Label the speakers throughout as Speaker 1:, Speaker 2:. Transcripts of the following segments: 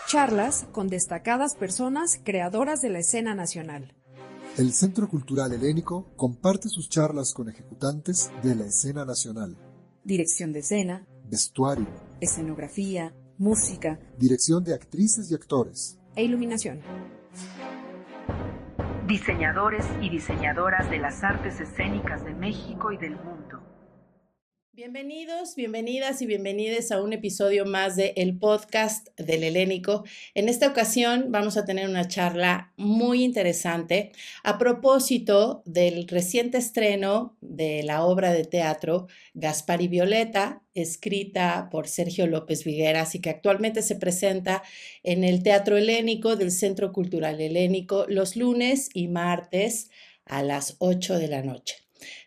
Speaker 1: Charlas con destacadas personas creadoras de la escena nacional.
Speaker 2: El Centro Cultural Helénico comparte sus charlas con ejecutantes de la escena nacional.
Speaker 3: Dirección de escena,
Speaker 2: vestuario,
Speaker 3: escenografía, música,
Speaker 2: dirección de actrices y actores
Speaker 1: e iluminación.
Speaker 3: Diseñadores y diseñadoras de las artes escénicas de México y del mundo.
Speaker 4: Bienvenidos, bienvenidas y bienvenides a un episodio más de el podcast del Helénico. En esta ocasión vamos a tener una charla muy interesante a propósito del reciente estreno de la obra de teatro Gaspar y Violeta, escrita por Sergio López Vigueras y que actualmente se presenta en el Teatro Helénico del Centro Cultural Helénico los lunes y martes a las 8 de la noche.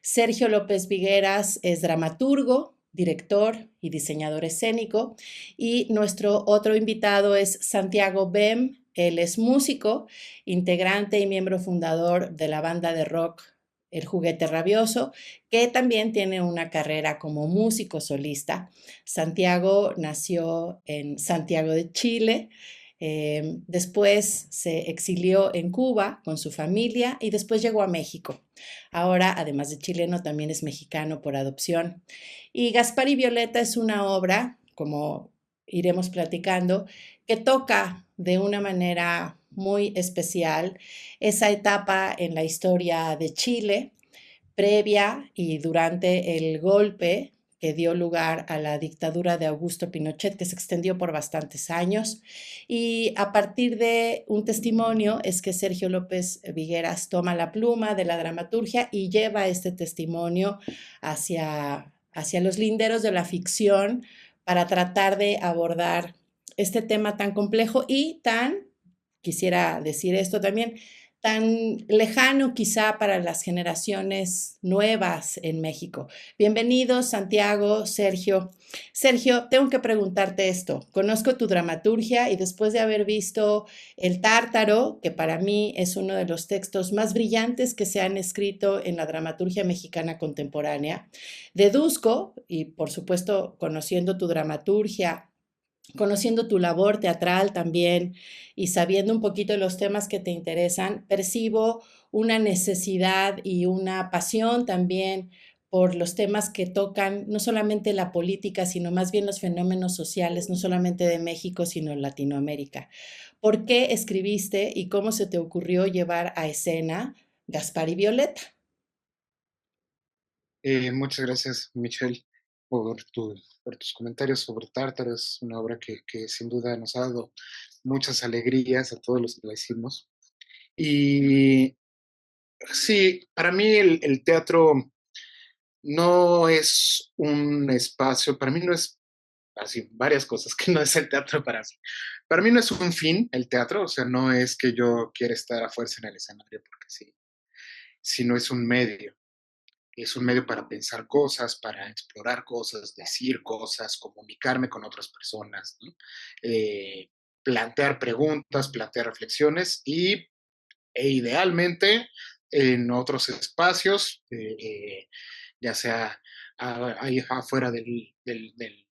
Speaker 4: Sergio López Vigueras es dramaturgo, director y diseñador escénico, y nuestro otro invitado es Santiago Bem. Él es músico, integrante y miembro fundador de la banda de rock El Juguete Rabioso, que también tiene una carrera como músico solista. Santiago nació en Santiago de Chile. Después se exilió en Cuba con su familia y después llegó a México. Ahora, además de chileno, también es mexicano por adopción. Y Gaspar y Violeta es una obra, como iremos platicando, que toca de una manera muy especial esa etapa en la historia de Chile, previa y durante el golpe que dio lugar a la dictadura de Augusto Pinochet, que se extendió por bastantes años. Y a partir de un testimonio es que Sergio López Vigueras toma la pluma de la dramaturgia y lleva este testimonio hacia los linderos de la ficción para tratar de abordar este tema tan complejo y quisiera decir esto también, tan lejano quizá para las generaciones nuevas en México. Bienvenidos, Santiago, Sergio. Sergio, tengo que preguntarte esto. Conozco tu dramaturgia y después de haber visto El Tártaro, que para mí es uno de los textos más brillantes que se han escrito en la dramaturgia mexicana contemporánea, deduzco, y por supuesto conociendo tu dramaturgia, conociendo tu labor teatral también y sabiendo un poquito de los temas que te interesan, percibo una necesidad y una pasión también por los temas que tocan no solamente la política, sino más bien los fenómenos sociales, no solamente de México, sino en Latinoamérica. ¿Por qué escribiste y cómo se te ocurrió llevar a escena Gaspar y Violeta?
Speaker 5: Muchas gracias, Michelle, por tus comentarios sobre Tártaro. Es una obra que sin duda nos ha dado muchas alegrías a todos los que la hicimos. Y sí, para mí el teatro no es un espacio, para mí no es así, varias cosas que no es el teatro para mí. Para mí no es un fin el teatro, o sea, no es que yo quiera estar a fuerza en el escenario porque sí, sino es un medio. Es un medio para pensar cosas, para explorar cosas, decir cosas, comunicarme con otras personas, ¿no? Eh, plantear preguntas, plantear reflexiones e idealmente en otros espacios, ya sea ahí afuera de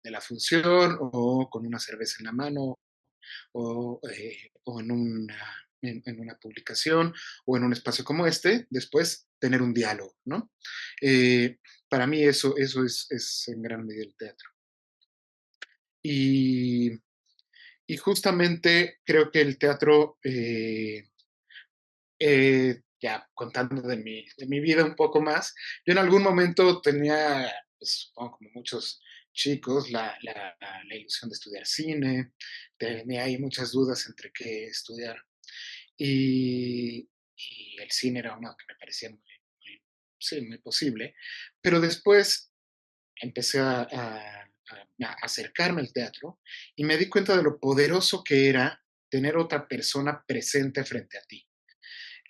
Speaker 5: la función o con una cerveza en la mano o en una publicación o en un espacio como este, después tener un diálogo, ¿no? Para mí eso es en gran medida el teatro. Y, y justamente creo que el teatro, ya contando de mi vida un poco más, yo en algún momento tenía, pues, supongo como muchos chicos, la ilusión de estudiar cine, tenía ahí muchas dudas entre qué estudiar y el cine era uno que me parecía sí, muy posible, pero después empecé a acercarme al teatro y me di cuenta de lo poderoso que era tener otra persona presente frente a ti,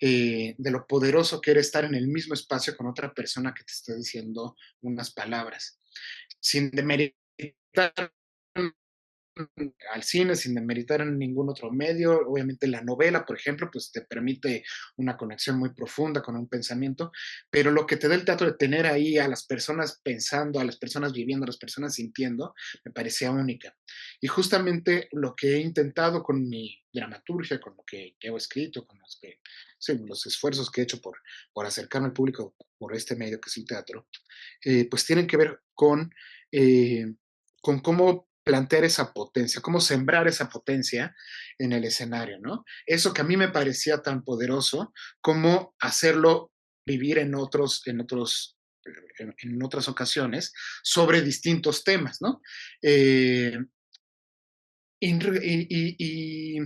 Speaker 5: de lo poderoso que era estar en el mismo espacio con otra persona que te está diciendo unas palabras, sin demeritar al cine sin demeritar en ningún otro medio. Obviamente la novela, por ejemplo, pues te permite una conexión muy profunda con un pensamiento, pero lo que te da el teatro de tener ahí a las personas pensando, a las personas viviendo, a las personas sintiendo, me parecía única. Y justamente lo que he intentado con mi dramaturgia, con lo que he escrito, con sí, los esfuerzos que he hecho por acercarme al público por este medio que es el teatro, pues tienen que ver eh, con cómo plantear esa potencia, cómo sembrar esa potencia en el escenario, ¿no? Eso que a mí me parecía tan poderoso, cómo hacerlo vivir en otras ocasiones sobre distintos temas, ¿no? Eh, y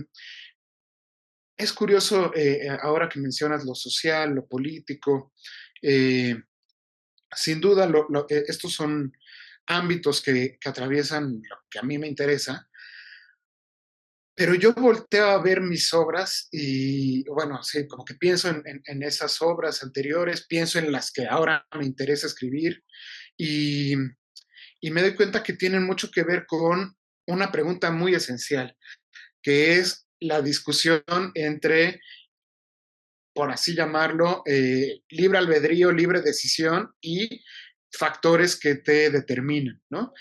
Speaker 5: es curioso, ahora que mencionas lo social, lo político, eh, sin duda estos son ámbitos que atraviesan lo que a mí me interesa, pero yo volteo a ver mis obras y, bueno, sí, como que pienso en esas obras anteriores, pienso en las que ahora me interesa escribir y, y me doy cuenta que tienen mucho que ver con una pregunta muy esencial, que es la discusión entre, por así llamarlo, libre albedrío, libre decisión y factores que te determinan, ¿no?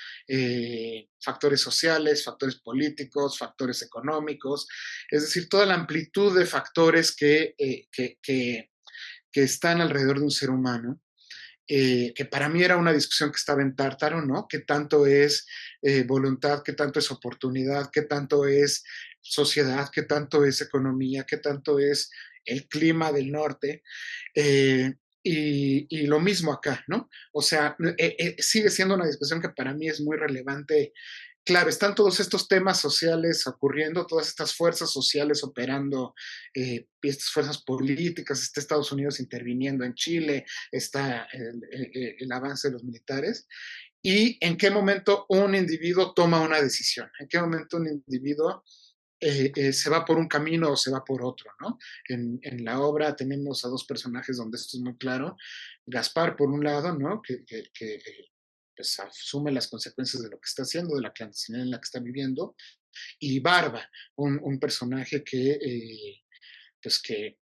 Speaker 5: Factores sociales, factores políticos, factores económicos, es decir, toda la amplitud de factores que están alrededor de un ser humano, que para mí era una discusión que estaba en Tártaro, ¿no? ¿Qué tanto es voluntad, qué tanto es oportunidad, qué tanto es sociedad, qué tanto es economía, qué tanto es el clima del norte? Eh, y lo mismo acá, ¿no? O sea, sigue siendo una discusión que para mí es muy relevante. Claro, están todos estos temas sociales ocurriendo, todas estas fuerzas sociales operando, estas fuerzas políticas, está Estados Unidos interviniendo en Chile, está el avance de los militares, y en qué momento un individuo toma una decisión, en qué momento un individuo se va por un camino o se va por otro, ¿no? En la obra tenemos a dos personajes donde esto es muy claro. Gaspar, por un lado, ¿no? Que pues, asume las consecuencias de lo que está haciendo, de la clandestinidad en la que está viviendo, y Barba, un personaje pues que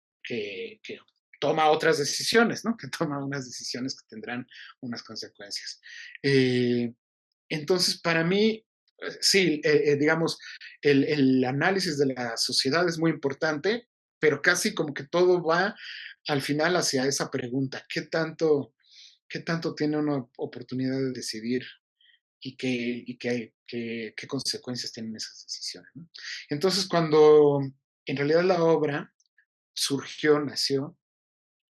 Speaker 5: toma otras decisiones, ¿no? Que toma unas decisiones que tendrán unas consecuencias. Eh, entonces, para mí, sí, digamos, el análisis de la sociedad es muy importante, pero casi como que todo va al final hacia esa pregunta, qué tanto tiene una oportunidad de decidir qué consecuencias tienen esas decisiones, ¿no? Entonces, cuando en realidad la obra nació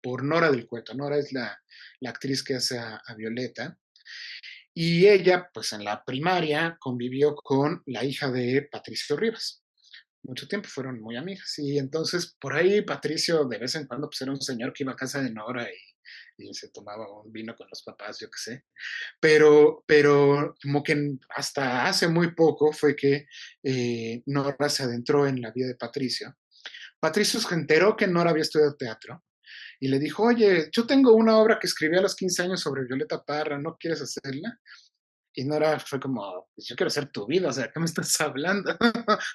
Speaker 5: por Nora del Cueto. Nora es la actriz que hace a Violeta, y ella, pues en la primaria, convivió con la hija de Patricio Rivas. Mucho tiempo fueron muy amigas. Y entonces, por ahí, Patricio, de vez en cuando, pues era un señor que iba a casa de Nora y se tomaba un vino con los papás, yo qué sé. Pero como que hasta hace muy poco fue que Nora se adentró en la vida de Patricio. Patricio se enteró que Nora había estudiado teatro y le dijo, oye, yo tengo una obra que escribí a los 15 años sobre Violeta Parra, ¿no quieres hacerla? Y Nora fue como, pues yo quiero hacer tu vida, o sea, ¿qué me estás hablando?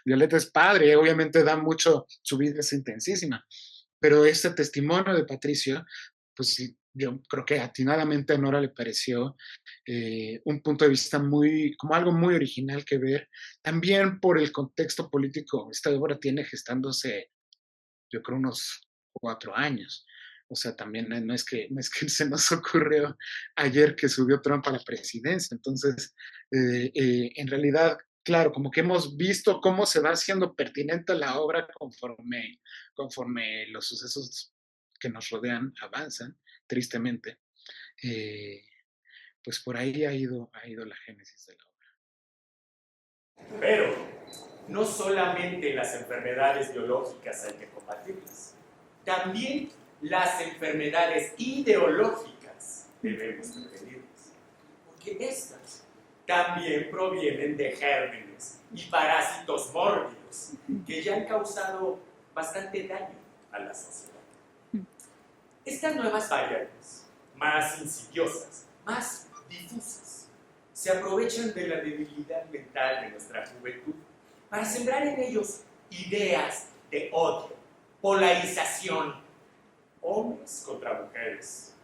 Speaker 5: Violeta es padre, obviamente da mucho, su vida es intensísima, pero este testimonio de Patricio, pues yo creo que atinadamente a Nora le pareció un punto de vista como algo muy original que ver, también por el contexto político. Esta obra tiene gestándose, yo creo, unos 4 años. O sea, también no es que se nos ocurrió ayer que subió Trump a la presidencia. Entonces, en realidad, claro, como que hemos visto cómo se va haciendo pertinente la obra conforme los sucesos que nos rodean avanzan, tristemente. Eh, pues por ahí ha ido la génesis de la obra.
Speaker 6: Pero no solamente las enfermedades biológicas hay que combatirlas, también las enfermedades ideológicas debemos prevenirlas, porque estas también provienen de gérmenes y parásitos mórbidos que ya han causado bastante daño a la sociedad. Estas nuevas variantes, más insidiosas, más difusas, se aprovechan de la debilidad mental de nuestra juventud para sembrar en ellos ideas de odio, polarización, hombres contra mujeres,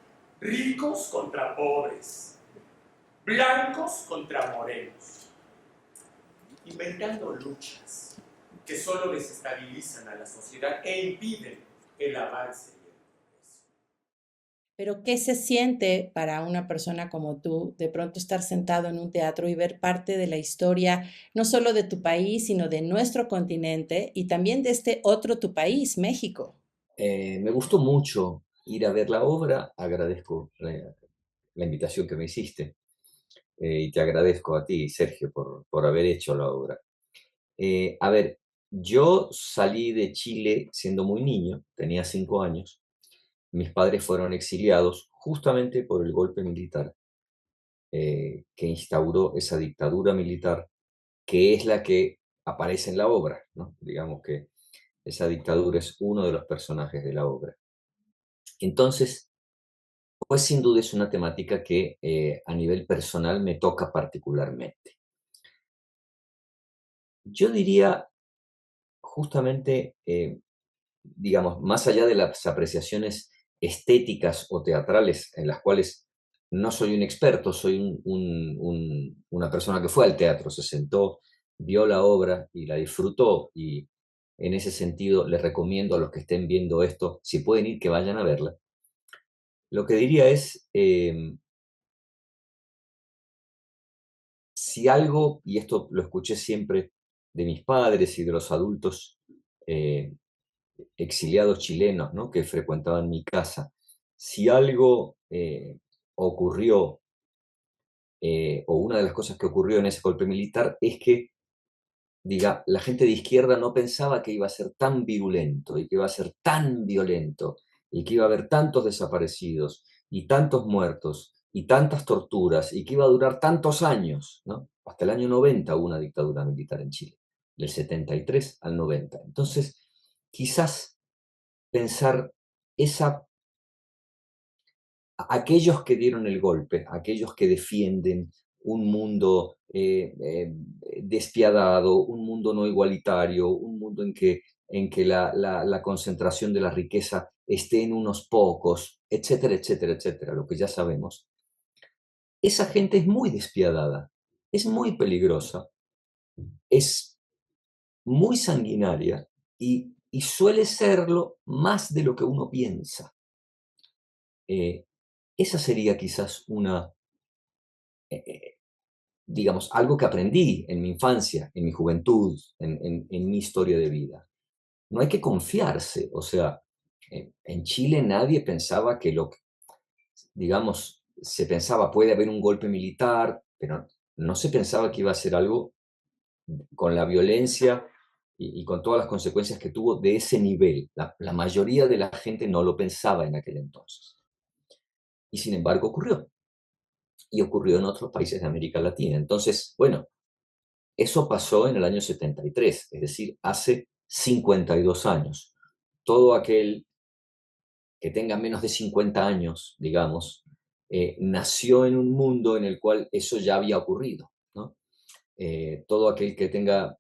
Speaker 6: ricos contra pobres, blancos contra morenos, inventando luchas que solo desestabilizan a la sociedad e impiden el avance y el progreso.
Speaker 4: Pero ¿qué se siente para una persona como tú de pronto estar sentado en un teatro y ver parte de la historia, no solo de tu país, sino de nuestro continente y también de este otro tu país, México?
Speaker 7: Me gustó mucho ir a ver la obra, agradezco la invitación que me hiciste y te agradezco a ti, Sergio, por haber hecho la obra. A ver, yo salí de Chile siendo muy niño, tenía 5 años. Mis padres fueron exiliados justamente por el golpe militar que instauró esa dictadura militar, que es la que aparece en la obra, ¿no? Digamos que esa dictadura es uno de los personajes de la obra. Entonces, pues sin duda es una temática que a nivel personal me toca particularmente. Yo diría justamente, digamos, más allá de las apreciaciones estéticas o teatrales en las cuales no soy un experto, soy una persona que fue al teatro, se sentó, vio la obra y la disfrutó, y en ese sentido les recomiendo a los que estén viendo esto, si pueden ir, que vayan a verla. Lo que diría es, si algo, y esto lo escuché siempre de mis padres y de los adultos exiliados chilenos, ¿no?, que frecuentaban mi casa, si algo ocurrió, o una de las cosas que ocurrió en ese golpe militar, es que la gente de izquierda no pensaba que iba a ser tan virulento y que iba a ser tan violento y que iba a haber tantos desaparecidos y tantos muertos y tantas torturas y que iba a durar tantos años, ¿no? Hasta el año 90 hubo una dictadura militar en Chile, del 73 al 90. Entonces, quizás pensar aquellos que dieron el golpe, aquellos que defienden un mundo despiadado, un mundo no igualitario, un mundo en que la concentración de la riqueza esté en unos pocos, etcétera, etcétera, etcétera, lo que ya sabemos. Esa gente es muy despiadada, es muy peligrosa, es muy sanguinaria y suele serlo más de lo que uno piensa. Esa sería quizás digamos, algo que aprendí en mi infancia, en mi juventud, en mi historia de vida. No hay que confiarse, o sea, en Chile nadie pensaba digamos, se pensaba puede haber un golpe militar, pero no se pensaba que iba a ser algo con la violencia y con todas las consecuencias que tuvo de ese nivel. La mayoría de la gente no lo pensaba en aquel entonces. Y sin embargo ocurrió. Y ocurrió en otros países de América Latina. Entonces, bueno, eso pasó en el año 73, es decir, hace 52 años. Todo aquel que tenga menos de 50 años, digamos, nació en un mundo en el cual eso ya había ocurrido, ¿no? Todo aquel que tenga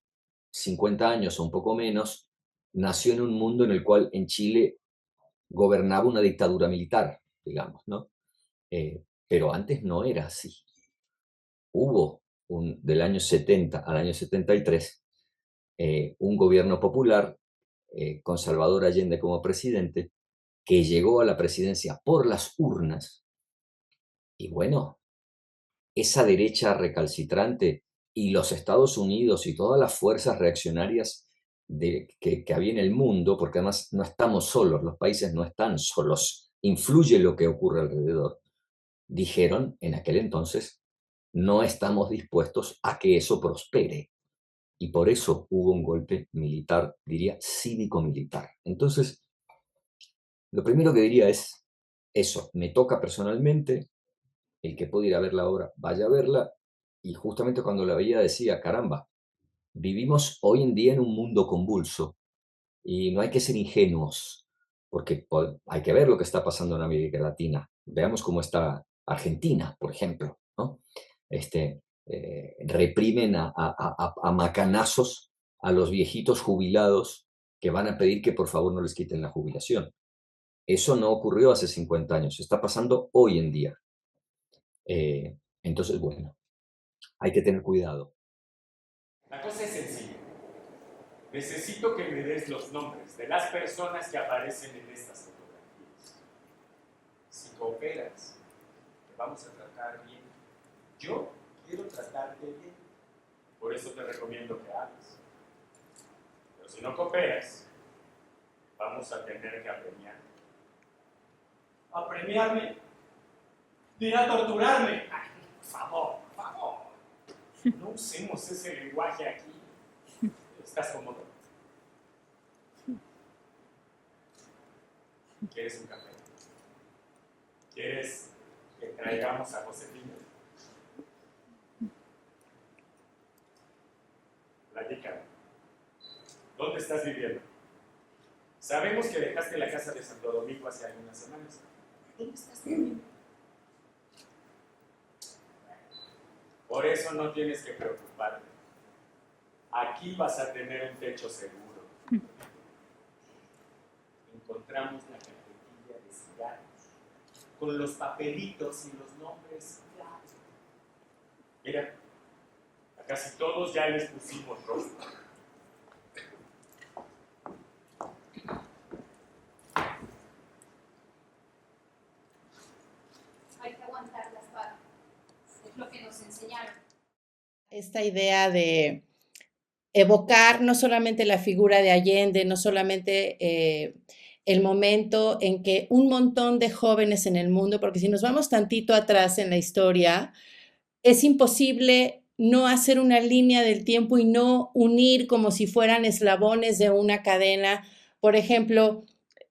Speaker 7: 50 años o un poco menos, nació en un mundo en el cual en Chile gobernaba una dictadura militar, digamos, ¿no? Pero antes no era así. Hubo del año 70 al año 73 un gobierno popular con Salvador Allende como presidente, que llegó a la presidencia por las urnas, y bueno, esa derecha recalcitrante y los Estados Unidos y todas las fuerzas reaccionarias que había en el mundo, porque además no estamos solos, los países no están solos, influye lo que ocurre alrededor, dijeron en aquel entonces, no estamos dispuestos a que eso prospere. Y por eso hubo un golpe militar, diría cívico-militar. Entonces, lo primero que diría es eso, me toca personalmente, el que pueda ir a ver la obra, vaya a verla, y justamente cuando la veía decía, caramba, vivimos hoy en día en un mundo convulso y no hay que ser ingenuos, porque hay que ver lo que está pasando en América Latina. Veamos cómo está Argentina, por ejemplo, ¿no? reprimen a macanazos a los viejitos jubilados que van a pedir que por favor no les quiten la jubilación. Eso no ocurrió hace 50 años, está pasando hoy en día. Entonces, bueno, hay que tener cuidado.
Speaker 6: La cosa es sencilla. Necesito que me des los nombres de las personas que aparecen en estas fotografías. Si cooperas, te vamos a tratar bien. Yo quiero tratarte bien. Por eso te recomiendo que hables. Pero si no cooperas, vamos a tener que apremiarte. ¿Apremiarme? ¿Ir a torturarme? Ay, por favor, por favor. No usemos ese lenguaje aquí. ¿Estás cómodo? ¿Quieres un café? ¿Quieres que traigamos a Josefina? Platícame. ¿Dónde estás viviendo? Sabemos que dejaste la casa de Santo Domingo hace algunas semanas. ¿Dónde estás viviendo? Por eso no tienes que preocuparte. Aquí vas a tener un techo seguro. Encontramos la carpetilla de cigarros con los papelitos y los nombres claros. Mira, a casi todos ya les pusimos rostro.
Speaker 8: Hay que aguantar las balas. Es lo que nos enseñaron.
Speaker 4: Esta idea de evocar no solamente la figura de Allende, no solamente el momento en que un montón de jóvenes en el mundo, porque si nos vamos tantito atrás en la historia, es imposible no hacer una línea del tiempo y no unir como si fueran eslabones de una cadena. Por ejemplo,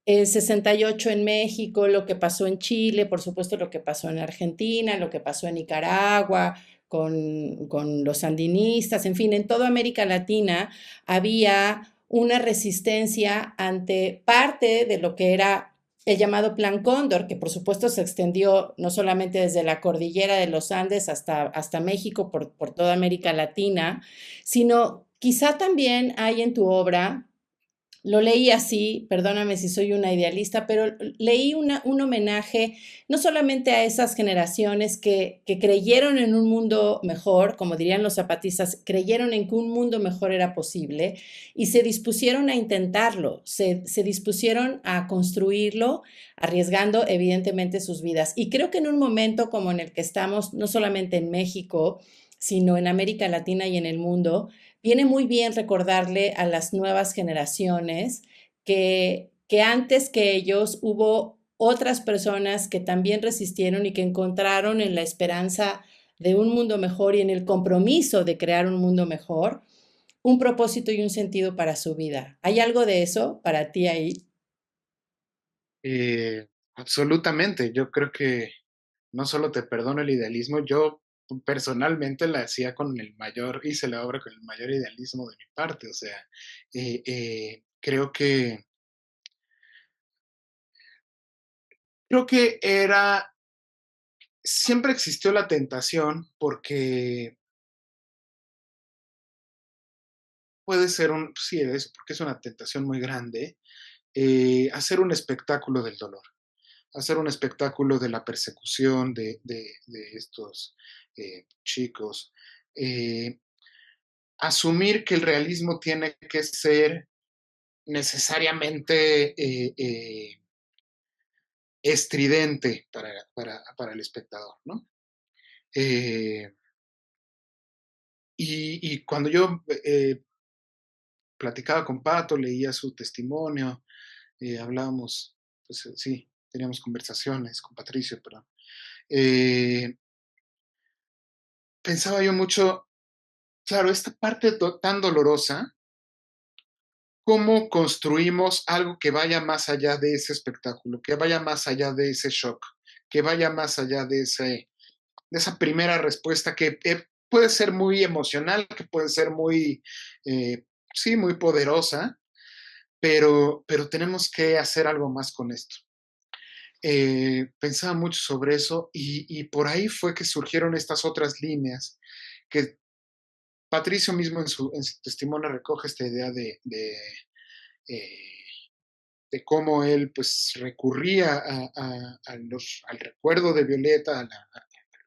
Speaker 4: el 68 en México, lo que pasó en Chile, por supuesto lo que pasó en Argentina, lo que pasó en Nicaragua, con los sandinistas, en fin, en toda América Latina había una resistencia ante parte de lo que era el llamado Plan Cóndor, que por supuesto se extendió no solamente desde la cordillera de los Andes hasta México, por toda América Latina, sino quizá también hay en tu obra, lo leí así, perdóname si soy una idealista, pero leí un homenaje no solamente a esas generaciones que creyeron en un mundo mejor, como dirían los zapatistas, creyeron en que un mundo mejor era posible y se dispusieron a intentarlo, se dispusieron a construirlo, arriesgando evidentemente sus vidas. Y creo que en un momento como en el que estamos, no solamente en México, sino en América Latina y en el mundo, viene muy bien recordarle a las nuevas generaciones que antes que ellos hubo otras personas que también resistieron y que encontraron en la esperanza de un mundo mejor y en el compromiso de crear un mundo mejor, un propósito y un sentido para su vida. ¿Hay algo de eso para ti ahí?
Speaker 5: Absolutamente. Yo creo que no solo te perdono el idealismo, yo personalmente la hacía con el mayor, hice la obra con el mayor idealismo de mi parte. O sea, creo que siempre existió la tentación porque puede ser sí, eso, porque es una tentación muy grande, hacer un espectáculo del dolor, hacer un espectáculo de la persecución de estos chicos, asumir que el realismo tiene que ser necesariamente estridente para el espectador, ¿no? Y cuando yo platicaba con Pato, leía su testimonio, hablábamos, pues sí, teníamos conversaciones con Patricio, perdón. Pensaba yo mucho, claro, esta parte tan dolorosa, ¿cómo construimos algo que vaya más allá de ese espectáculo, que vaya más allá de ese shock, que vaya más allá de esa primera respuesta que puede ser muy emocional, que puede ser muy, sí, muy poderosa, pero tenemos que hacer algo más con esto. Pensaba mucho sobre eso y por ahí fue que surgieron estas otras líneas que Patricio mismo en su testimonio recoge esta idea de cómo él pues recurría al recuerdo de Violeta, a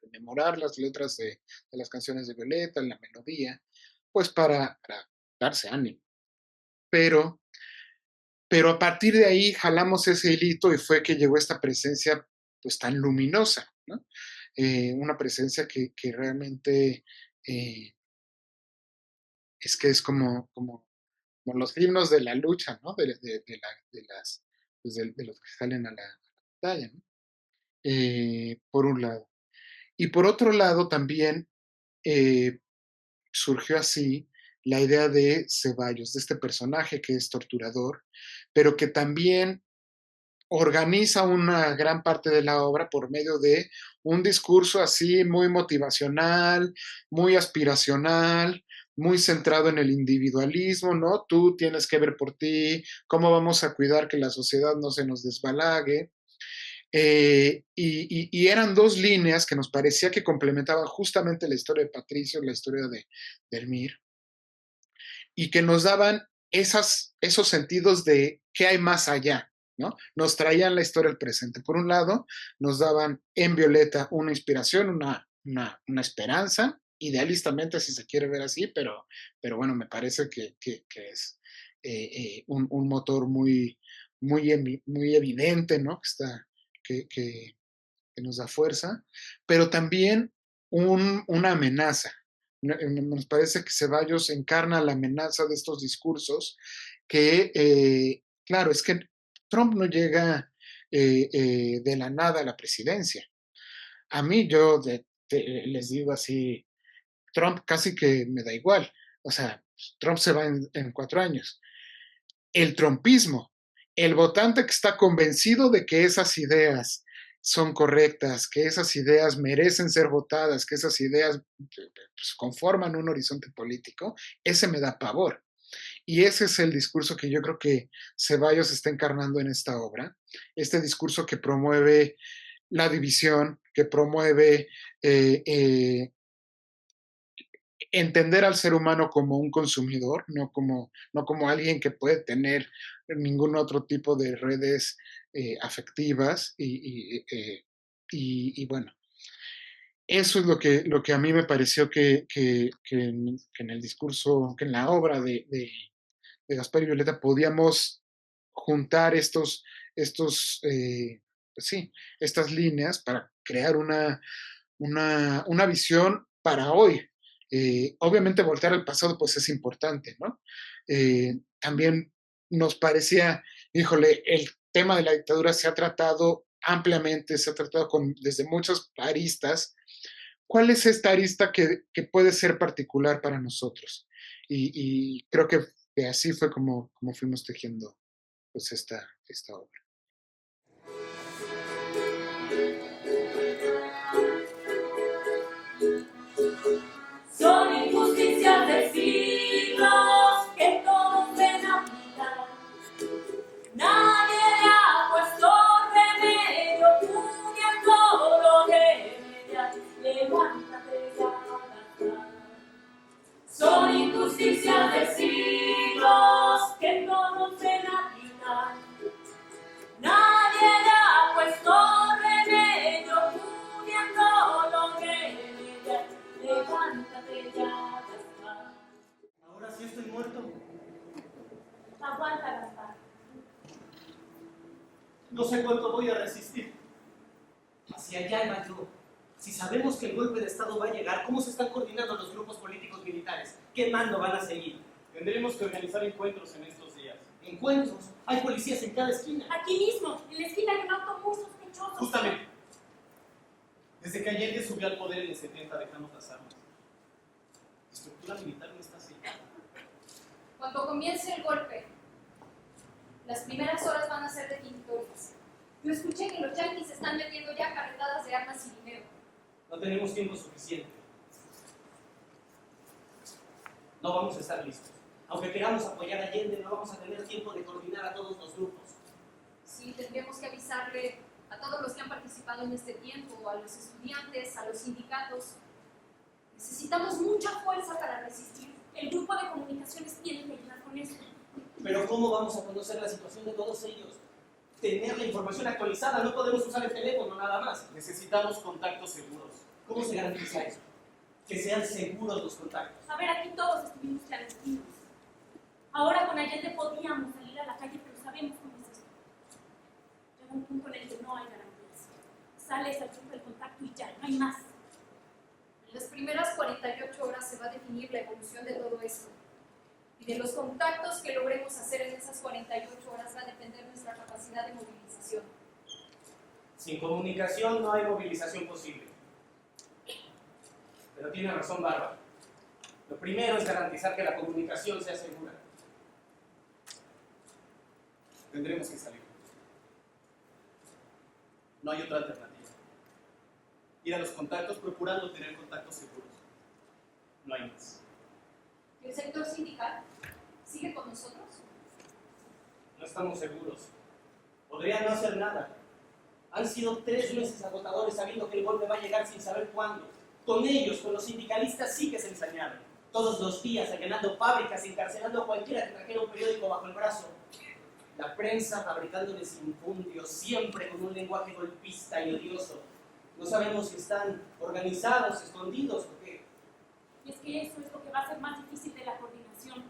Speaker 5: rememorar las letras de las canciones de Violeta, la melodía, pues para darse ánimo. Pero a partir de ahí jalamos ese hilito y fue que llegó esta presencia pues tan luminosa, ¿no? Una presencia que realmente es como los himnos de la lucha, ¿no? De los que salen a la batalla, ¿no? Por un lado. Y por otro lado también surgió así la idea de Ceballos, de este personaje que es torturador, pero que también organiza una gran parte de la obra por medio de un discurso así muy motivacional, muy aspiracional, muy centrado en el individualismo, ¿no? Tú tienes que ver por ti, cómo vamos a cuidar que la sociedad no se nos desbalague. Y eran dos líneas que nos parecía que complementaban justamente la historia de Patricio, la historia de Elmir, y que nos daban esos sentidos de qué hay más allá, ¿no? Nos traían la historia al presente. Por un lado, nos daban en Violeta una inspiración, una esperanza, idealistamente si se quiere ver así, pero bueno, me parece que es un motor muy evidente, ¿no? Que nos da fuerza, pero también una amenaza. Nos parece que Ceballos encarna la amenaza de estos discursos que, claro, es que Trump no llega de la nada a la presidencia. A mí yo les digo así, Trump casi que me da igual. O sea, Trump se va en 4 años. El trumpismo, el votante que está convencido de que esas ideas son correctas, que esas ideas merecen ser votadas, que esas ideas pues, conforman un horizonte político, ese me da pavor. Y ese es el discurso que yo creo que Ceballos está encarnando en esta obra, este discurso que promueve la división, que promueve entender al ser humano como un consumidor, no como alguien que puede tener ningún otro tipo de redes afectivas y bueno, eso es lo que a mí me pareció que en el discurso, que en la obra de Gaspar y Violeta podíamos juntar pues sí, estas líneas para crear una visión para hoy. Obviamente voltear al pasado pues es importante, ¿no? También nos parecía, híjole, el tema de la dictadura se ha tratado ampliamente, se ha tratado desde muchas aristas. ¿Cuál es esta arista que puede ser particular para nosotros? Y creo que así fue como fuimos tejiendo pues esta obra.
Speaker 9: Son injusticias de siglos que todos ven aplicar. Nadie le ha puesto remedio, pudiendo lo remediar. Levántate ya, son injusticias de siglos que todos ven aplicar. Nadie le ha puesto remedio, pudiendo lo remediar. Levántate ya, Gaspar.
Speaker 10: Ahora sí estoy muerto.
Speaker 9: Aguanta, Gaspar.
Speaker 10: No sé cuánto voy a resistir. Hacia allá iba yo. Si sabemos que el golpe de Estado va a llegar, ¿cómo se están coordinando los grupos políticos militares? ¿Qué mando van a seguir?
Speaker 6: Tendremos que organizar encuentros en estos días.
Speaker 10: ¿Encuentros? Hay policías en cada esquina.
Speaker 9: Aquí mismo, en la esquina hay un auto muy sospechoso.
Speaker 6: Justamente. Desde que Allende subió al poder en el 70 dejamos las armas. La estructura militar no está así.
Speaker 8: Cuando comience el golpe, las primeras horas van a ser definitorias. Yo escuché que los yanquis están metiendo ya carretadas de armas y dinero.
Speaker 6: No tenemos tiempo suficiente. No vamos a estar listos. Aunque queramos apoyar a Allende, no vamos a tener tiempo de coordinar a todos los grupos.
Speaker 8: Sí, tendremos que avisarle a todos los que han participado en este tiempo, a los estudiantes, a los sindicatos.
Speaker 9: Necesitamos mucha fuerza para resistir. El grupo de comunicaciones tiene que ayudar con eso.
Speaker 10: Pero ¿cómo vamos a conocer la situación de todos ellos? Tener la información actualizada, no podemos usar el teléfono nada más.
Speaker 6: Necesitamos contactos seguros.
Speaker 10: ¿Cómo se garantiza eso? Que sean seguros los contactos.
Speaker 9: A ver, aquí todos estuvimos clandestinos. Ahora con Allende podíamos salir a la calle, pero sabemos cómo es esto. Llega un punto en el que no hay garantías. Sales al punto del contacto y ya, no hay más.
Speaker 8: En las primeras 48 horas se va a definir la evolución de todo esto. Y de los contactos que logremos hacer en esas 48 horas va a depender nuestra capacidad de movilización.
Speaker 10: Sin comunicación no hay movilización posible. Pero tiene razón Bárbara. Lo primero es garantizar que la comunicación sea segura. Tendremos que salir. No hay otra alternativa. Ir a los contactos procurando tener contactos seguros. No hay más.
Speaker 8: ¿Y el sector sindical sigue con nosotros?
Speaker 10: No estamos seguros. Podrían no hacer nada. Han sido 3 meses agotadores sabiendo que el golpe va a llegar sin saber cuándo. Con ellos, con los sindicalistas, sí que se ensañaron. Todos los días allanando fábricas, encarcelando a cualquiera que trajera un periódico bajo el brazo. La prensa fabricándoles infundios, siempre con un lenguaje golpista y odioso. No sabemos si están organizados, escondidos o qué.
Speaker 9: Y es que eso es lo que va a ser más difícil de la coordinación.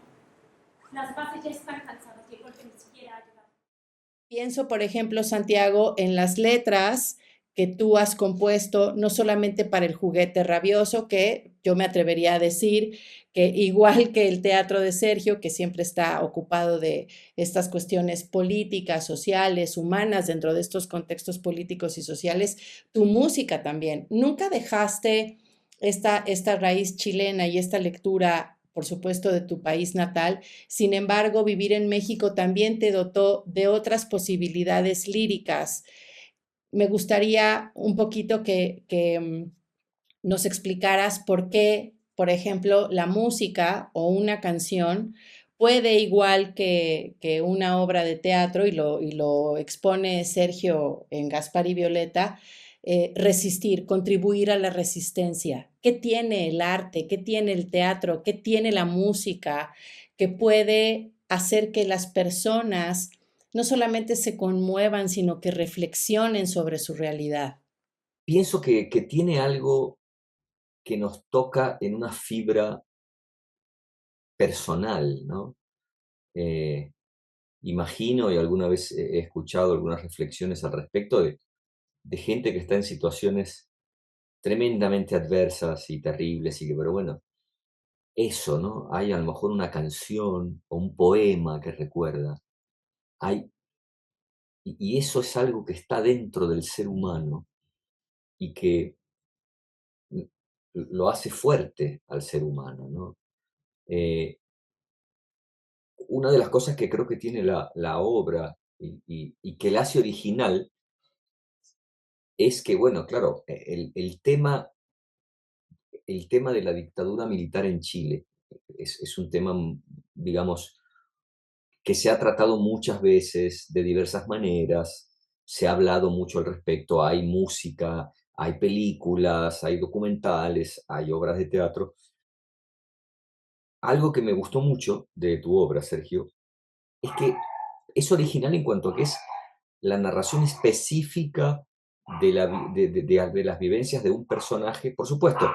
Speaker 9: Las bases ya están cansadas y el golpe ni siquiera ha llegado.
Speaker 4: Pienso, por ejemplo, Santiago, en las letras que tú has compuesto, no solamente para El juguete rabioso, que yo me atrevería a decir que igual que el teatro de Sergio, que siempre está ocupado de estas cuestiones políticas, sociales, humanas, dentro de estos contextos políticos y sociales, tu música también. Nunca dejaste esta raíz chilena y esta lectura, por supuesto, de tu país natal. Sin embargo, vivir en México también te dotó de otras posibilidades líricas. Me gustaría un poquito que nos explicaras por qué, por ejemplo, la música o una canción puede, igual que una obra de teatro, y lo expone Sergio en Gaspar y Violeta, resistir, contribuir a la resistencia. ¿Qué tiene el arte? ¿Qué tiene el teatro? ¿Qué tiene la música que puede hacer que las personas no solamente se conmuevan, sino que reflexionen sobre su realidad?
Speaker 7: Pienso que tiene algo que nos toca en una fibra personal, ¿no? Imagino, y alguna vez he escuchado algunas reflexiones al respecto de gente que está en situaciones tremendamente adversas y terribles, y que, pero bueno, eso, ¿no? Hay a lo mejor una canción o un poema que recuerda. Y eso es algo que está dentro del ser humano y que lo hace fuerte al ser humano, ¿no? Una de las cosas que creo que tiene la obra y que la hace original es que, bueno, claro, el tema de la dictadura militar en Chile es un tema, digamos, que se ha tratado muchas veces de diversas maneras, se ha hablado mucho al respecto, hay música, hay películas, hay documentales, hay obras de teatro. Algo que me gustó mucho de tu obra, Sergio, es que es original en cuanto a que es la narración específica de las vivencias de un personaje. Por supuesto,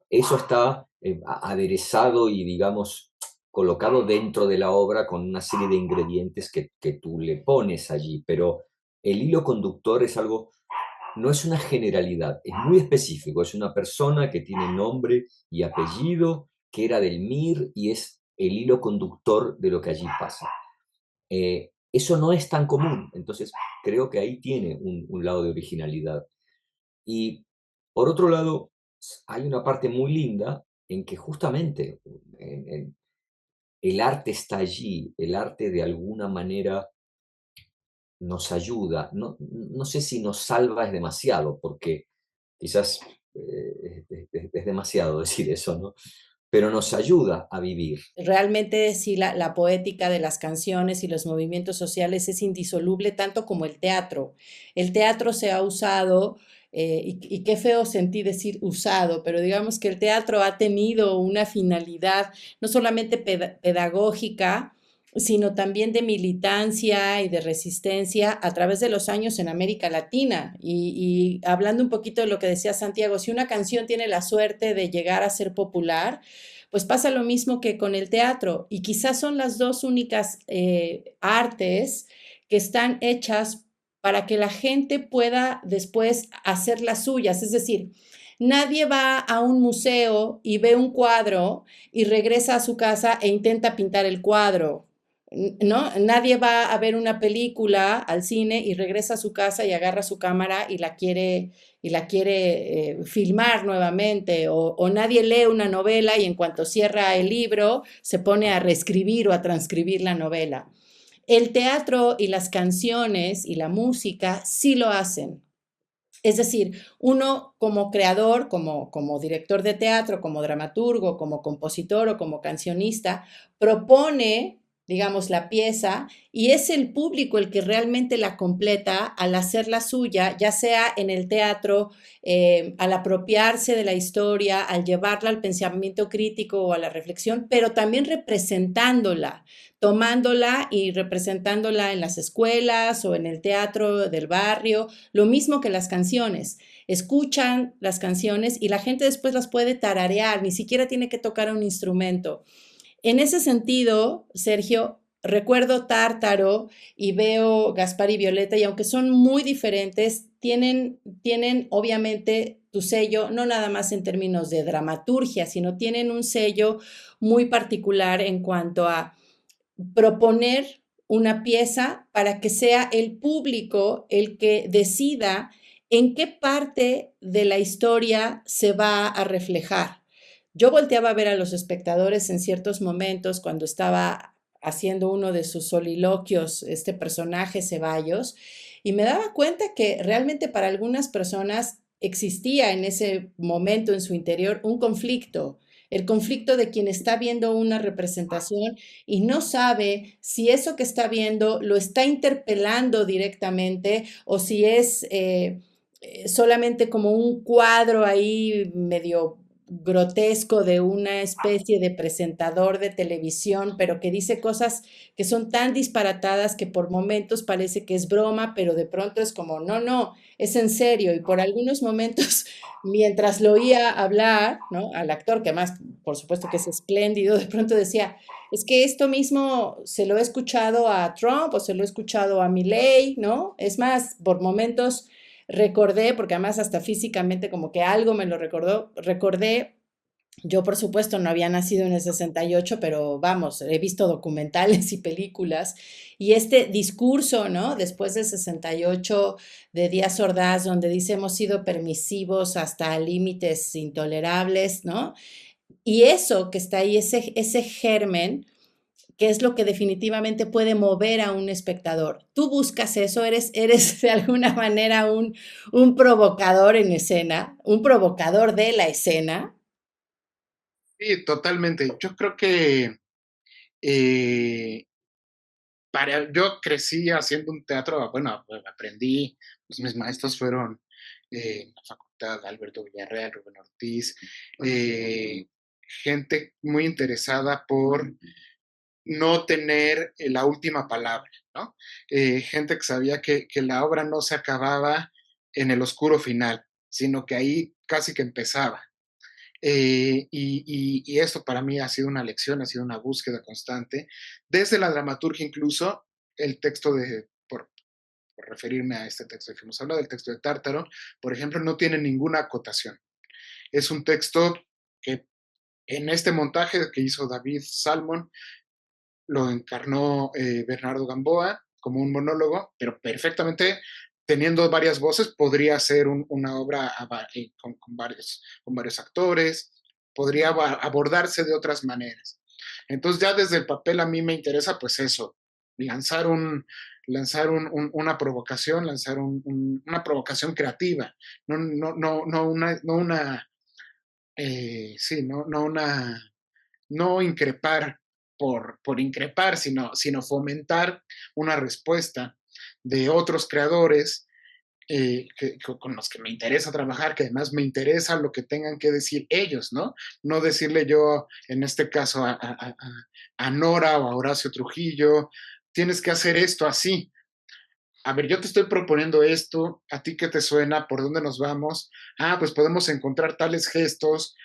Speaker 7: eso está aderezado y, digamos, colocado dentro de la obra con una serie de ingredientes que tú le pones allí, pero el hilo conductor es algo, no es una generalidad, es muy específico, es una persona que tiene nombre y apellido, que era del MIR y es el hilo conductor de lo que allí pasa. Eso no es tan común, entonces creo que ahí tiene un lado de originalidad. Y por otro lado, hay una parte muy linda en que justamente el arte está allí, el arte de alguna manera nos ayuda, no sé si nos salva es demasiado, porque quizás es demasiado decir eso, ¿no? Pero nos ayuda a vivir.
Speaker 4: Realmente sí, la poética de las canciones y los movimientos sociales es indisoluble tanto como el teatro. El teatro se ha usado y qué feo sentí decir usado, pero digamos que el teatro ha tenido una finalidad no solamente pedagógica, sino también de militancia y de resistencia a través de los años en América Latina. Y hablando un poquito de lo que decía Santiago, si una canción tiene la suerte de llegar a ser popular, pues pasa lo mismo que con el teatro. Y quizás son las dos únicas artes que están hechas para que la gente pueda después hacer las suyas. Es decir, nadie va a un museo y ve un cuadro y regresa a su casa e intenta pintar el cuadro. ¿No? Nadie va a ver una película al cine y regresa a su casa y agarra su cámara y la quiere filmar nuevamente, o nadie lee una novela y en cuanto cierra el libro se pone a reescribir o a transcribir la novela. El teatro y las canciones y la música sí lo hacen. Es decir, uno como creador, como director de teatro, como dramaturgo, como compositor o como cancionista, propone, digamos, la pieza y es el público el que realmente la completa al hacerla suya, ya sea en el teatro, al apropiarse de la historia, al llevarla al pensamiento crítico o a la reflexión, pero también representándola, tomándola y representándola en las escuelas o en el teatro del barrio, lo mismo que las canciones. Escuchan las canciones y la gente después las puede tararear, ni siquiera tiene que tocar un instrumento. En ese sentido, Sergio, recuerdo Tártaro y veo Gaspar y Violeta, y aunque son muy diferentes, tienen obviamente tu sello, no nada más en términos de dramaturgia, sino tienen un sello muy particular en cuanto a proponer una pieza para que sea el público el que decida en qué parte de la historia se va a reflejar. Yo volteaba a ver a los espectadores en ciertos momentos cuando estaba haciendo uno de sus soliloquios, este personaje Ceballos, y me daba cuenta que realmente para algunas personas existía en ese momento en su interior un conflicto, el conflicto de quien está viendo una representación y no sabe si eso que está viendo lo está interpelando directamente o si es solamente como un cuadro ahí medio grotesco de una especie de presentador de televisión, pero que dice cosas que son tan disparatadas que por momentos parece que es broma, pero de pronto es como, no, no, es en serio. Y por algunos momentos, mientras lo oía hablar, ¿no? Al actor, que además, por supuesto que es espléndido, de pronto decía, es que esto mismo se lo he escuchado a Trump o se lo he escuchado a Milei, ¿no? Es más, por momentos recordé, porque además hasta físicamente como que algo me lo recordé. Yo por supuesto no había nacido en el 68, pero vamos, he visto documentales y películas y este discurso, ¿no? Después del 68 de Díaz Ordaz, donde dice hemos sido permisivos hasta límites intolerables, ¿no? Y eso que está ahí, ese germen, que es lo que definitivamente puede mover a un espectador. Tú buscas eso, eres de alguna manera un provocador en escena, un provocador de la escena.
Speaker 5: Sí, totalmente. Yo creo que eh, yo crecí haciendo un teatro, bueno, aprendí, pues mis maestros fueron en la facultad, Alberto Villarreal, Rubén Ortiz, gente muy interesada por no tener la última palabra, ¿no? Gente que sabía que la obra no se acababa en el oscuro final, sino que ahí casi que empezaba. Y esto para mí ha sido una lección, ha sido una búsqueda constante. Desde la dramaturgia incluso, el texto por referirme a este texto que hemos hablado, el texto de Tártaro, por ejemplo, no tiene ninguna acotación. Es un texto que en este montaje que hizo David Salmon, lo encarnó Bernardo Gamboa como un monólogo, pero perfectamente teniendo varias voces podría ser una obra con varios actores, podría abordarse de otras maneras. Entonces ya desde el papel a mí me interesa pues eso, lanzar una provocación, una provocación creativa, no increpar por increpar, sino fomentar una respuesta de otros creadores con los que me interesa trabajar, que además me interesa lo que tengan que decir ellos, ¿no? No decirle yo, en este caso, a Nora o a Horacio Trujillo, tienes que hacer esto así. A ver, yo te estoy proponiendo esto, ¿a ti qué te suena? ¿Por dónde nos vamos? Ah, pues podemos encontrar tales gestos.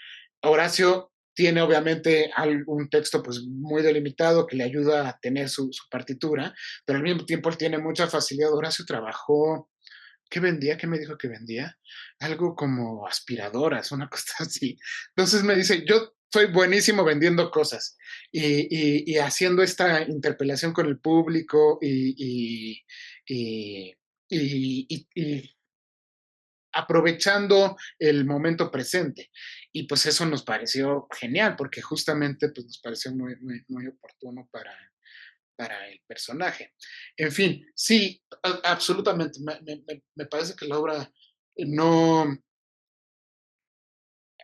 Speaker 5: Horacio tiene obviamente un texto pues muy delimitado que le ayuda a tener su partitura, pero al mismo tiempo él tiene mucha facilidad. Horacio trabajó, ¿qué vendía? ¿Qué me dijo que vendía? Algo como aspiradoras, una cosa así. Entonces me dice, yo soy buenísimo vendiendo cosas y haciendo esta interpelación con el público y, y aprovechando el momento presente. Y pues eso nos pareció genial, porque justamente pues, nos pareció muy, muy, muy oportuno para el personaje. En fin, sí, absolutamente. Me parece que la obra no,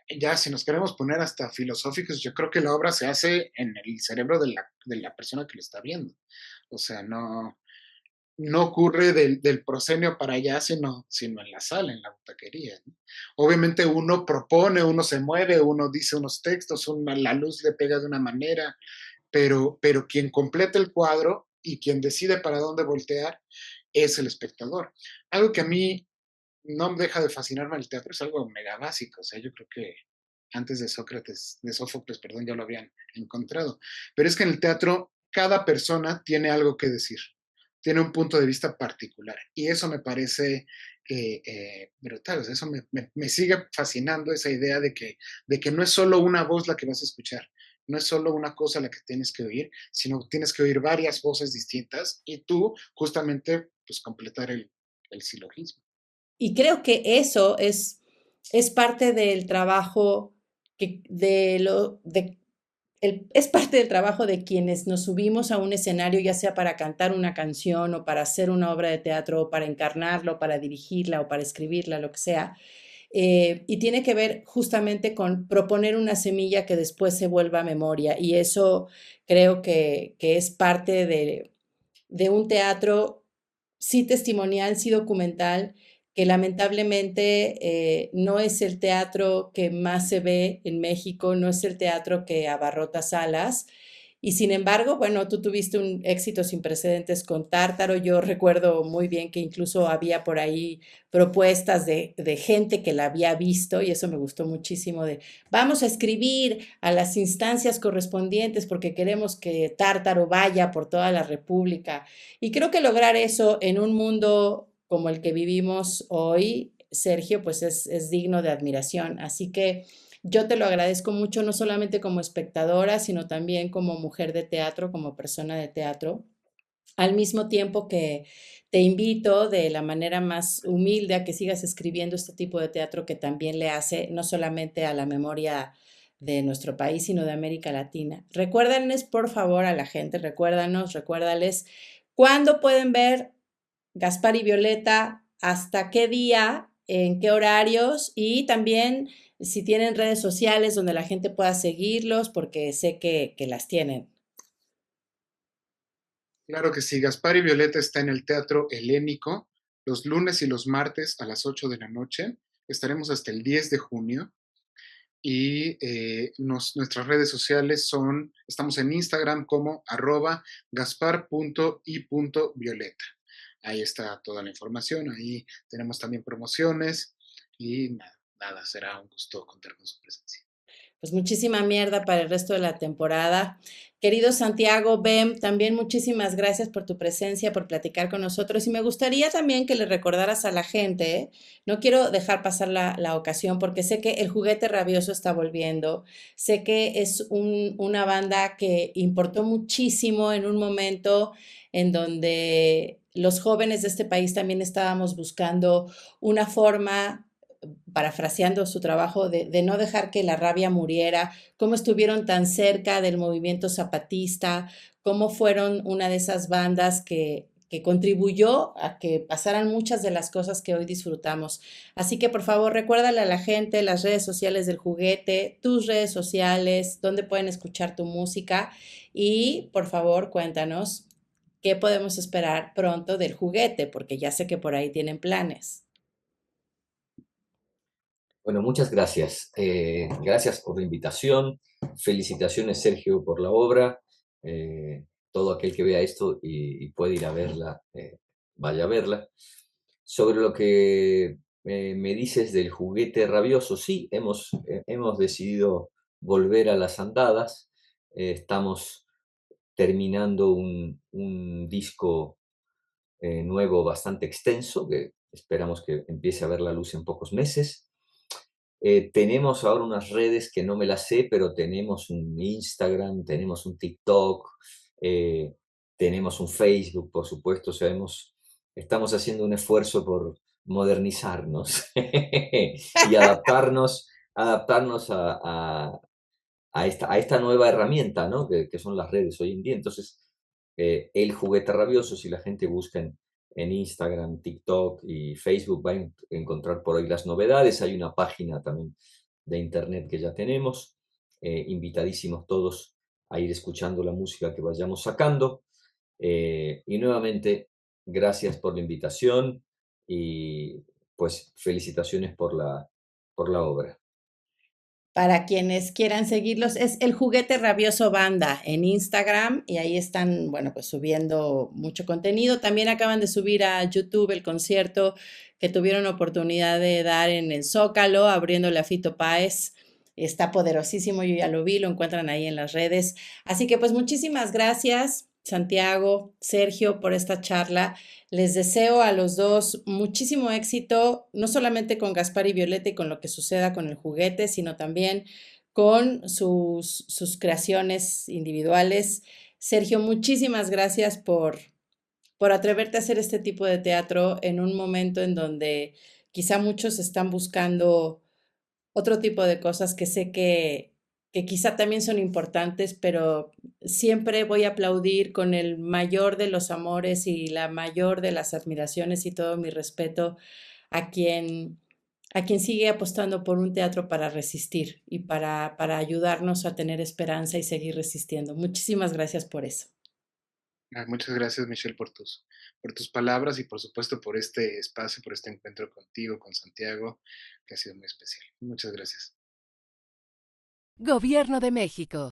Speaker 5: ya si nos queremos poner hasta filosóficos, yo creo que la obra se hace en el cerebro de la persona que lo está viendo. O sea, no ocurre del proscenio para allá, sino en la sala, en la butaquería, ¿no? Obviamente uno propone, uno se mueve, uno dice unos textos, la luz le pega de una manera, pero quien completa el cuadro y quien decide para dónde voltear es el espectador. Algo que a mí no deja de fascinarme el teatro es algo mega básico, o sea, yo creo que antes de Sófocles, perdón, ya lo habían encontrado, pero es que en el teatro cada persona tiene algo que decir, tiene un punto de vista particular y eso me parece brutal, o sea, eso me sigue fascinando esa idea de que no es solo una voz la que vas a escuchar, no es solo una cosa la que tienes que oír, sino tienes que oír varias voces distintas y tú justamente pues completar el silogismo.
Speaker 4: Y creo que eso es parte del trabajo es parte del trabajo de quienes nos subimos a un escenario, ya sea para cantar una canción o para hacer una obra de teatro, o para encarnarla, o para dirigirla, o para escribirla, lo que sea. Y tiene que ver justamente con proponer una semilla que después se vuelva memoria. Y eso creo que es parte de un teatro, sí testimonial, sí documental, que lamentablemente no es el teatro que más se ve en México, no es el teatro que abarrota salas. Y sin embargo, bueno, tú tuviste un éxito sin precedentes con Tártaro. Yo recuerdo muy bien que incluso había por ahí propuestas de gente que la había visto y eso me gustó muchísimo de vamos a escribir a las instancias correspondientes porque queremos que Tártaro vaya por toda la República. Y creo que lograr eso en un mundo como el que vivimos hoy, Sergio, pues es digno de admiración. Así que yo te lo agradezco mucho, no solamente como espectadora, sino también como mujer de teatro, como persona de teatro. Al mismo tiempo que te invito de la manera más humilde a que sigas escribiendo este tipo de teatro que también le hace no solamente a la memoria de nuestro país, sino de América Latina. Recuérdenles, por favor, a la gente, recuérdales cuándo pueden ver Gaspar y Violeta, hasta qué día, en qué horarios y también si tienen redes sociales donde la gente pueda seguirlos, porque sé que las tienen.
Speaker 5: Claro que sí, Gaspar y Violeta está en el Teatro Helénico los lunes y los martes a las 8 de la noche. Estaremos hasta el 10 de junio y nuestras redes sociales estamos en Instagram como @gaspar.y.violeta. Ahí está toda la información, ahí tenemos también promociones y nada, será un gusto contar con su presencia.
Speaker 4: Pues muchísima mierda para el resto de la temporada. Querido Santiago, Bem, también muchísimas gracias por tu presencia, por platicar con nosotros. Y me gustaría también que le recordaras a la gente, no quiero dejar pasar la ocasión porque sé que El Juguete Rabioso está volviendo, sé que es una banda que importó muchísimo en un momento en donde los jóvenes de este país también estábamos buscando una forma, parafraseando su trabajo, de no dejar que la rabia muriera, cómo estuvieron tan cerca del movimiento zapatista, cómo fueron una de esas bandas que contribuyó a que pasaran muchas de las cosas que hoy disfrutamos. Así que por favor recuérdale a la gente las redes sociales del Juguete, tus redes sociales, dónde pueden escuchar tu música y por favor cuéntanos qué podemos esperar pronto del Juguete, porque ya sé que por ahí tienen planes.
Speaker 7: Bueno, muchas gracias. Gracias por la invitación. Felicitaciones, Sergio, por la obra. Todo aquel que vea esto y puede ir a verla, vaya a verla. Sobre lo que me dices del juguete rabioso, sí, hemos decidido volver a las andadas. Estamos terminando un disco nuevo bastante extenso, que esperamos que empiece a ver la luz en pocos meses. Tenemos ahora unas redes que no me las sé, pero tenemos un Instagram, tenemos un TikTok, eh, tenemos un Facebook, por supuesto. O sea, estamos haciendo un esfuerzo por modernizarnos y adaptarnos a esta nueva herramienta, ¿no? Que son las redes hoy en día. Entonces, el juguete rabioso, si la gente busca en Instagram, TikTok y Facebook, va a encontrar por ahí las novedades. Hay una página también de internet que ya tenemos. Invitadísimos todos a ir escuchando la música que vayamos sacando. Y nuevamente, gracias por la invitación y pues felicitaciones por la obra.
Speaker 4: Para quienes quieran seguirlos, es El Juguete Rabioso Banda en Instagram y ahí están, bueno, pues subiendo mucho contenido. También acaban de subir a YouTube el concierto que tuvieron oportunidad de dar en el Zócalo, abriéndole a Fito Páez. Está poderosísimo, yo ya lo vi, lo encuentran ahí en las redes. Así que pues muchísimas gracias, Santiago, Sergio, por esta charla. Les deseo a los dos muchísimo éxito, no solamente con Gaspar y Violeta y con lo que suceda con el juguete, sino también con sus creaciones individuales. Sergio, muchísimas gracias por atreverte a hacer este tipo de teatro en un momento en donde quizá muchos están buscando otro tipo de cosas que sé que quizá también son importantes, pero siempre voy a aplaudir con el mayor de los amores y la mayor de las admiraciones y todo mi respeto a quien sigue apostando por un teatro para resistir y para ayudarnos a tener esperanza y seguir resistiendo. Muchísimas gracias por eso.
Speaker 5: Muchas gracias, Michelle, por tus palabras y por supuesto por este espacio, por este encuentro contigo, con Santiago, que ha sido muy especial. Muchas gracias.
Speaker 11: Gobierno de México.